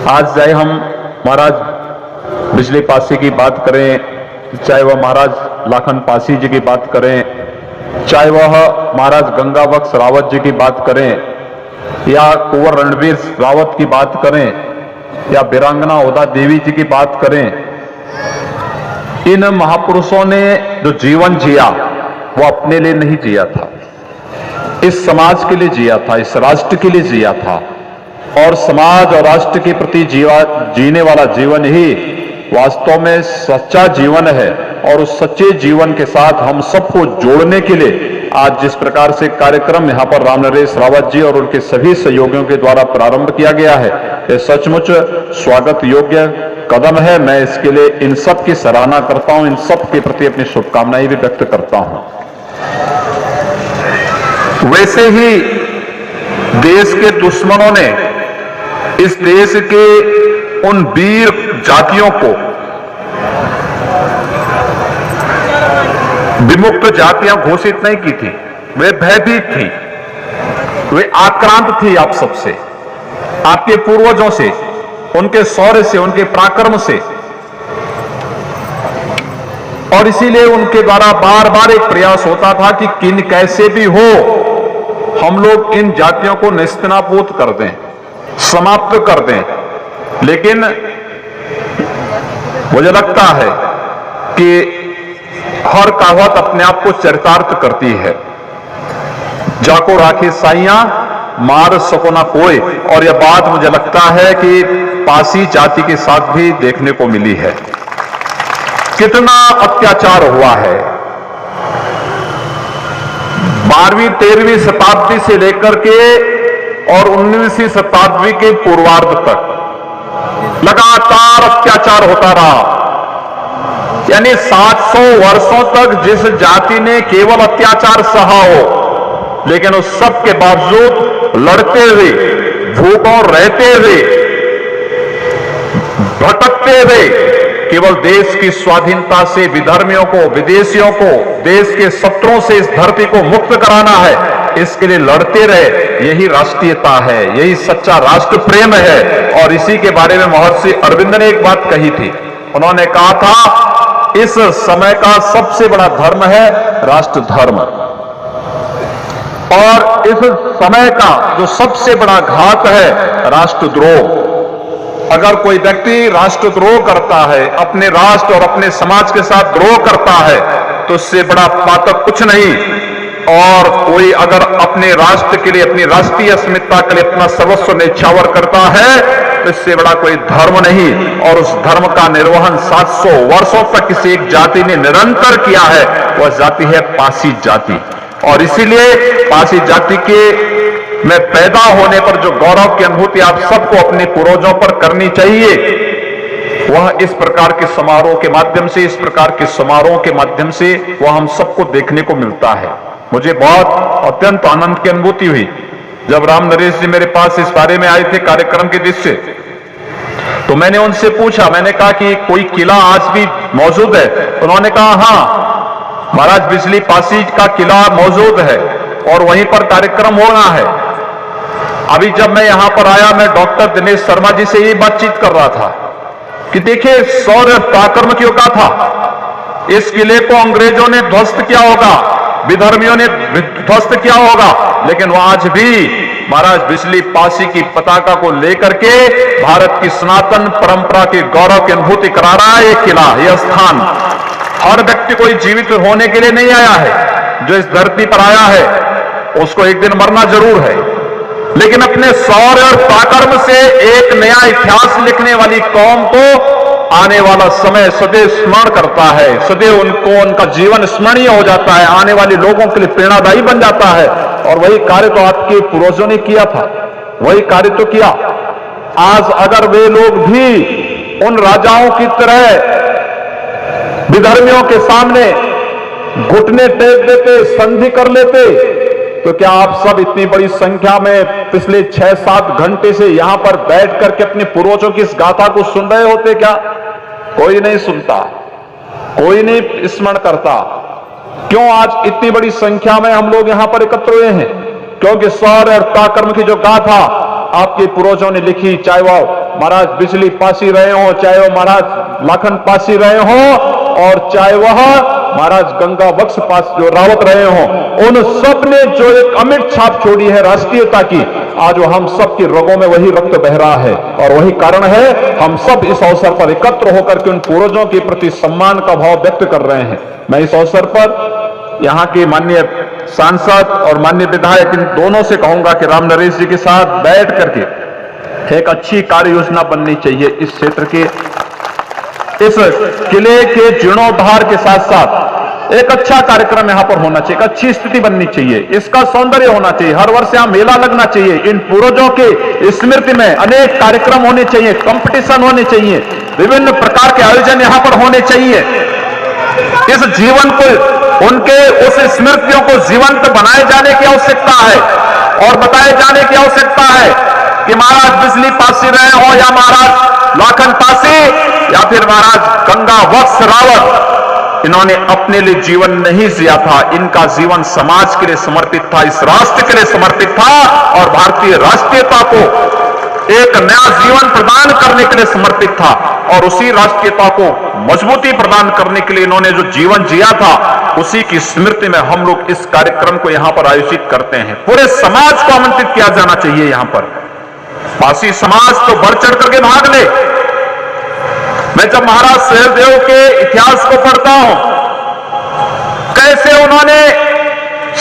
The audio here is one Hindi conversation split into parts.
आज चाहे हम महाराज बिजली पासी की बात करें, चाहे वह महाराज लाखन पासी जी की बात करें, चाहे वह महाराज गंगा बख्श रावत जी की बात करें, या कुंवर रणवीर रावत की बात करें, या वीरांगना ओदा देवी जी की बात करें, इन महापुरुषों ने जो जीवन जिया वो अपने लिए नहीं जिया था, इस समाज के लिए जिया था, इस राष्ट्र के लिए जिया था। और समाज और राष्ट्र के प्रति जीने वाला जीवन ही वास्तव में सच्चा जीवन है। और उस सच्चे जीवन के साथ हम सबको जोड़ने के लिए आज जिस प्रकार से कार्यक्रम यहाँ पर रामनरेश रावत जी और उनके सभी सहयोगियों के द्वारा प्रारंभ किया गया है, ये सचमुच स्वागत योग्य कदम है। मैं इसके लिए इन सब की सराहना करता हूं, इन सब के प्रति अपनी शुभकामनाएं भी व्यक्त करता हूं। वैसे ही देश के दुश्मनों ने इस देश के उन वीर जातियों को, विमुक्त जातियां घोषित नहीं की थी, वे भयभीत थी, वे आक्रांत थी आप सबसे, आपके पूर्वजों से, उनके शौर्य से, उनके पराक्रम से। और इसीलिए उनके द्वारा बार बार एक प्रयास होता था कि किन कैसे भी हो हम लोग इन जातियों को नेस्तनाबूद कर दें, समाप्त कर दें। लेकिन मुझे लगता है कि हर कहावत अपने आप को चरितार्थ करती है। जाको राखी साइयां मार सको ना कोई। और यह बात मुझे लगता है कि पासी जाति के साथ भी देखने को मिली है। कितना अत्याचार हुआ है 12वीं 13वीं शताब्दी से लेकर के और 19वीं शताब्दी के पूर्वार्ध तक लगातार अत्याचार होता रहा। यानी 700 वर्षों तक जिस जाति ने केवल अत्याचार सहा हो, लेकिन उस सब के बावजूद लड़ते हुए, भूखों रहते हुए, भटकते हुए, केवल देश की स्वाधीनता से विधर्मियों को, विदेशियों को, देश के शत्रुओं से इस धरती को मुक्त कराना है, इसके लिए लड़ते रहे। यही राष्ट्रीयता है, यही सच्चा राष्ट्र प्रेम है। और इसी के बारे में महर्षि अरविंद ने एक बात कही थी। उन्होंने कहा था इस समय का सबसे बड़ा धर्म है राष्ट्र धर्म, और इस समय का जो सबसे बड़ा घात है राष्ट्रद्रोह। अगर कोई व्यक्ति राष्ट्रद्रोह करता है, अपने राष्ट्र और अपने समाज के साथ द्रोह करता है, तो उससे बड़ा पातक कुछ नहीं। और कोई अगर अपने राष्ट्र के लिए, अपनी राष्ट्रीय अस्मिता के लिए अपना सर्वस्व न्यौछावर करता है, तो इससे बड़ा कोई धर्म नहीं। और उस धर्म का निर्वहन 700 वर्षों तक किसी एक जाति ने निरंतर किया है, वह जाति है पासी जाति। और इसीलिए पासी जाति के में पैदा होने पर जो गौरव की अनुभूति आप सबको अपने पूर्वजों पर करनी चाहिए, वह इस प्रकार के समारोह के माध्यम से, इस प्रकार के समारोह के माध्यम से वह हम सबको देखने को मिलता है। मुझे बहुत अत्यंत आनंद की अनुभूति हुई जब राम नरेश जी मेरे पास इस बारे में आए थे कार्यक्रम के दृश्य। तो मैंने उनसे पूछा, मैंने कहा कि कोई किला आज भी मौजूद है? उन्होंने कहा हाँ महाराज, बिजली पासी का किला मौजूद है और वहीं पर कार्यक्रम होना है। अभी जब मैं यहां पर आया, मैं डॉक्टर दिनेश शर्मा जी से ये बातचीत कर रहा था कि देखिए शौर्य पराक्रम क्यों का था। इस किले को अंग्रेजों ने ध्वस्त किया होगा, विधर्मियों ने ध्वस्त किया होगा, लेकिन वह आज भी महाराज बिजली पासी की पताका को लेकर के भारत की सनातन परंपरा के गौरव की अनुभूति करा रहा है। ये किला, यह स्थान, हर व्यक्ति कोई जीवित होने के लिए नहीं आया है। जो इस धरती पर आया है उसको एक दिन मरना जरूर है, लेकिन अपने शौर्य और पराक्रम से एक नया इतिहास लिखने वाली कौम को आने वाला समय सदैव स्मरण करता है, सदैव उनको उनका जीवन स्मरणीय हो जाता है, आने वाले लोगों के लिए प्रेरणादायी बन जाता है। और वही कार्य तो आपके पूर्वजों ने किया था, वही कार्य तो किया। आज अगर वे लोग भी उन राजाओं की तरह विधर्मियों के सामने घुटने टेक देते, संधि कर लेते, तो क्या आप सब इतनी बड़ी संख्या में पिछले 6-7 घंटे से यहां पर बैठ करके अपने पूर्वजों की इस गाथा को सुन रहे होते? क्या कोई नहीं सुनता, कोई नहीं स्मरण करता। क्यों आज इतनी बड़ी संख्या में हम लोग यहां पर एकत्र हुए हैं? क्योंकि शौर्य और पराक्रम की जो गाथा आपके पूर्वजों ने लिखी, चाहे वह महाराज बिजली पासी रहे हो, चाहे वो महाराज लाखन पासी रहे हो, और चाहे वह महाराज गंगा बख्श पास जो रावत रहे हो, उन सब ने जो एक अमिट छाप छोड़ी है राष्ट्रीयता की, आज वो हम सब की रगों में वही रक्त बह रहा है। और वही कारण है हम सब इस अवसर पर एकत्र होकर के उन पूर्वजों के प्रति सम्मान का भाव व्यक्त कर रहे हैं। मैं इस अवसर पर यहाँ के माननीय सांसद और माननीय विधायक इन दोनों से कहूंगा कि राम नरेश जी के साथ बैठ करके एक अच्छी कार्य योजना बननी चाहिए। इस क्षेत्र के इस किले के जीर्णोद्धार के साथ साथ एक अच्छा कार्यक्रम यहां पर होना चाहिए, एक अच्छी स्थिति बननी चाहिए, इसका सौंदर्य होना चाहिए, हर वर्ष यहां मेला लगना चाहिए, इन पूर्वजों के स्मृति में अनेक कार्यक्रम होने चाहिए, कंपटीशन होने चाहिए, विभिन्न प्रकार के आयोजन यहां पर होने चाहिए। इस जीवन को, उनके उस स्मृतियों को जीवंत बनाए जाने की आवश्यकता है और बताए जाने की आवश्यकता है कि महाराज बिजली पासी रहे हो या महाराज लाखन पासी या फिर महाराज गंगा बख्श रावत, इन्होंने अपने लिए जीवन नहीं जिया था, इनका जीवन समाज के लिए समर्पित था, इस राष्ट्र के लिए समर्पित था और भारतीय राष्ट्रीयता को एक नया जीवन प्रदान करने के लिए समर्पित था। और उसी राष्ट्रीयता को मजबूती प्रदान करने के लिए इन्होंने जो जीवन जिया था, उसी की स्मृति में हम लोग इस कार्यक्रम को यहां पर आयोजित करते हैं। पूरे समाज को आमंत्रित किया जाना चाहिए। यहां पर पासी समाज तो बढ़ चढ़ करके भाग ले। मैं जब महाराज सहदेव के इतिहास को पढ़ता हूं, कैसे उन्होंने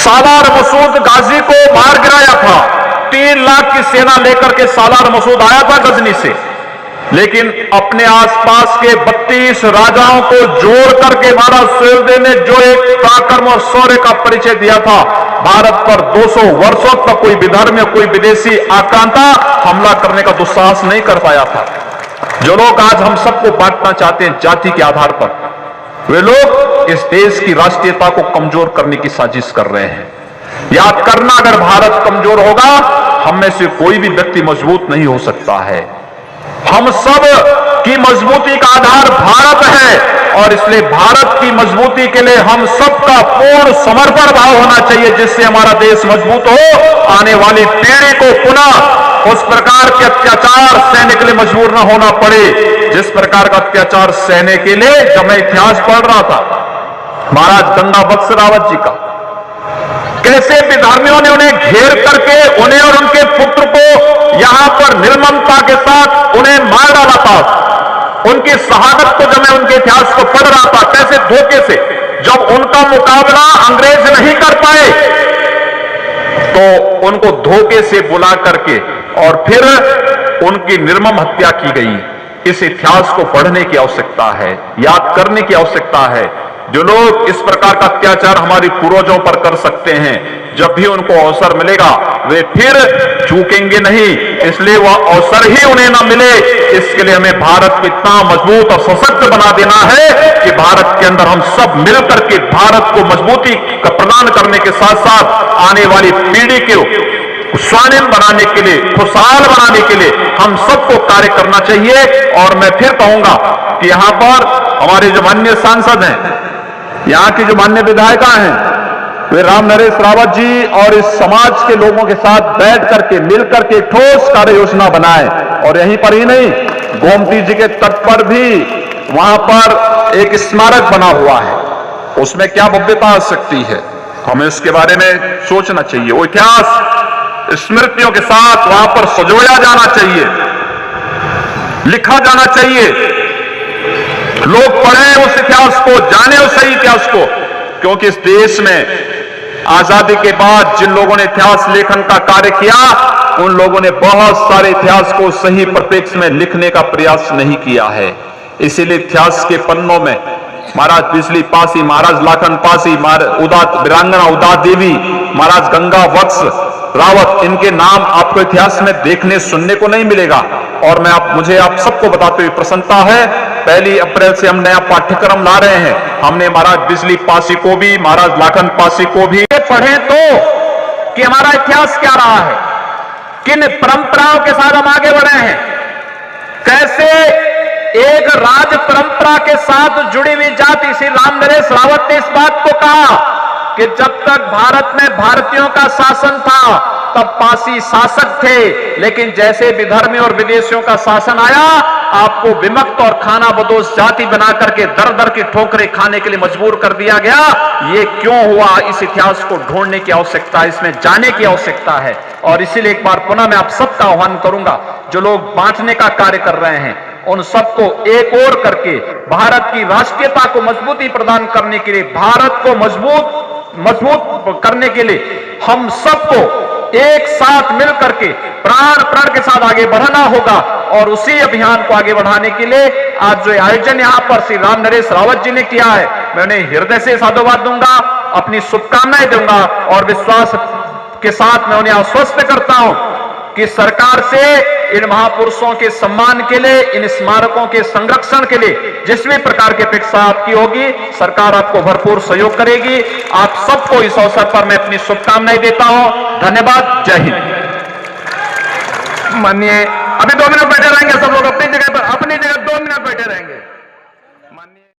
सालार मसूद गाजी को मार गिराया था, 3 लाख की सेना लेकर के सालार मसूद आया था गजनी से, लेकिन अपने आसपास के 32 राजाओं को जोड़ करके महाराज सहदेव ने जो एक पराक्रम और शौर्य का परिचय दिया था, भारत पर 200 वर्षों तक कोई विधर्मी, कोई विदेशी आक्रांता हमला करने का दुस्साहस नहीं कर पाया था। जो लोग आज हम सबको बांटना चाहते हैं जाति के आधार पर, वे लोग इस देश की राष्ट्रीयता को कमजोर करने की साजिश कर रहे हैं। याद करना, अगर भारत कमजोर होगा, हम में से कोई भी व्यक्ति मजबूत नहीं हो सकता है। हम सब की मजबूती का आधार भारत है और इसलिए भारत की मजबूती के लिए हम सबका पूर्ण समर्पण भाव होना चाहिए, जिससे हमारा देश मजबूत हो, आने वाली पीढ़ी को पुनः उस प्रकार के अत्याचार सहने के लिए मजबूर न होना पड़े जिस प्रकार का अत्याचार सहने के लिए जब मैं इतिहास पढ़ रहा था महाराज गंगा बख्श रावत जी का, कैसे विधर्मियों ने उन्हें घेर करके उन्हें और उनके पुत्र को यहां पर निर्ममता के साथ उन्हें मार डाला था। उनकी शहादत को जब मैं उनके इतिहास को पढ़ रहा था, कैसे धोखे से जब उनका मुकाबला अंग्रेज नहीं कर पाए तो उनको धोखे से बुला करके और फिर उनकी निर्मम हत्या की गई। इस इतिहास को पढ़ने की आवश्यकता है, याद करने की आवश्यकता है। जो लोग इस प्रकार का अत्याचार हमारी पूर्वजों पर कर सकते हैं, जब भी उनको अवसर मिलेगा वे फिर चूकेंगे नहीं, इसलिए वह अवसर ही उन्हें ना मिले। इसके लिए हमें भारत को इतना मजबूत और सशक्त बना देना है कि भारत के अंदर हम सब मिलकर के भारत को मजबूती प्रदान करने के साथ साथ आने वाली पीढ़ी के स्वाधीन बनाने के लिए, खुशहाल बनाने के लिए हम सबको कार्य करना चाहिए। और मैं फिर कहूंगा कि यहां पर हमारे जो माननीय सांसद हैं, यहां की जो माननीय विधायिका हैं, वे राम नरेश रावत जी और इस समाज के लोगों के साथ बैठ करके मिलकर के ठोस कार्य योजना बनाए। और यहीं पर ही नहीं, गोमती जी के तट पर भी वहां पर एक स्मारक बना हुआ है, उसमें क्या भव्यता आ सकती है, हमें इसके बारे में सोचना चाहिए। वो इतिहास स्मृतियों के साथ वहां पर सजोया जाना चाहिए, लिखा जाना चाहिए, लोग पढ़ें उस इतिहास को, जाने उस सही इतिहास को। क्योंकि इस देश में आजादी के बाद जिन लोगों ने इतिहास लेखन का कार्य किया, उन लोगों ने बहुत सारे इतिहास को सही परिप्रेक्ष्य में लिखने का प्रयास नहीं किया है। इसीलिए इतिहास के पन्नों में महाराज बिजली पासी, महाराज लाखन पासी, वीरांगना उदा देवी, महाराज गंगा बख्श रावत, इनके नाम आपको इतिहास में देखने सुनने को नहीं मिलेगा। और मुझे आप सबको बताते हुए प्रसन्नता है, 1 अप्रैल से हम नया पाठ्यक्रम ला रहे हैं। हमने महाराज बिजली पासी को भी, महाराज लाखन पासी को भी पढ़े तो कि हमारा इतिहास क्या रहा है, किन परंपराओं के साथ हम आगे बढ़े हैं, कैसे एक राज परंपरा के साथ जुड़ी हुई जाति। श्री राम नरेश रावत ने इस बात को कहा कि जब तक भारत में भारतीयों का शासन था, तब पासी शासक थे, लेकिन जैसे विधर्मी और विदेशियों का शासन आया, आपको विमुक्त और खाना बदोश जाति बना करके दर दर की ठोकरें खाने के लिए मजबूर कर दिया गया। ये क्यों हुआ, इस इतिहास को ढूंढने की आवश्यकता है, इसमें जाने की आवश्यकता है। और इसीलिए एक बार पुनः मैं आप सबका आह्वान करूंगा, जो लोग बांटने का कार्य कर रहे हैं, उन सबको एक और करके भारत की राष्ट्रीयता को मजबूती प्रदान करने के लिए, भारत को मजबूत करने के लिए हम सबको एक साथ मिलकर के प्राण के साथ आगे बढ़ना होगा। और उसी अभियान को आगे बढ़ाने के लिए आज जो आयोजन यहां पर श्री राम नरेश रावत जी ने किया है, मैं उन्हें हृदय से साधुवाद दूंगा, अपनी शुभकामनाएं दूंगा और विश्वास के साथ मैं उन्हें आश्वस्त करता हूं कि सरकार से इन महापुरुषों के सम्मान के लिए, इन स्मारकों के संरक्षण के लिए जिस भी प्रकार की अपेक्षा आपकी होगी, सरकार आपको भरपूर सहयोग करेगी। आप सबको इस अवसर पर मैं अपनी शुभकामनाएं देता हूं। धन्यवाद। जय हिंद। माननीय, अभी 2 मिनट बैठे रहेंगे सब लोग अपनी जगह पर, अपनी जगह 2 मिनट बैठे रहेंगे। माननीय